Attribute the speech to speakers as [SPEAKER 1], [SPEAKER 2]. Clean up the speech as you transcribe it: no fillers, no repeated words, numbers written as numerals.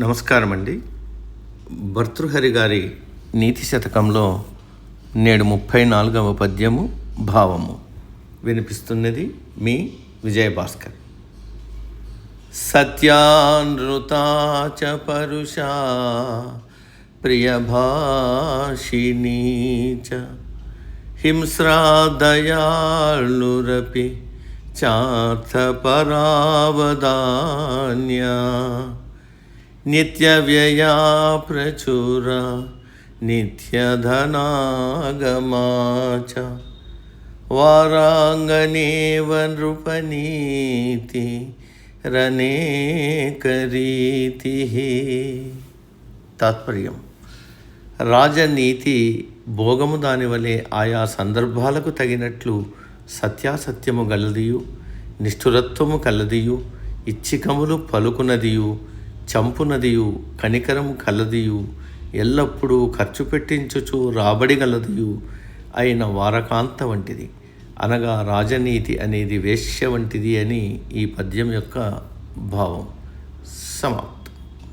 [SPEAKER 1] నమస్కారం అండి. భర్తృహరి గారి నీతి శతకంలో నేడు 34వ పద్యము భావము వినిపిస్తున్నది మీ విజయభాస్కర్. సత్యానృతా చ పరుషా ప్రియభాషిణీ చ హింస్రా దయాళురపి చార్థపరావదాన్యా నిత్యవ్యయా ప్రచుర నిత్యధనాగమా చ వారాంగనేవ నృపనీతి రనేకరీతి. తాత్పర్యం: రాజనీతి భోగము దాని వలె ఆయా సందర్భాలకు తగినట్లు సత్యాసత్యము గలదియు, నిష్ఠురత్వము కలదియు, ఇచ్చికములు పలుకునదియు, చంపునదియు, కనికరము కలదియు, ఎల్లప్పుడూ ఖర్చు పెట్టించుచు రాబడి గలదియు అయిన వారకాంత వంటిది. అనగా రాజనీతి అనేది వేశ్య వంటిది అని ఈ పద్యం యొక్క భావం. సమాప్తం.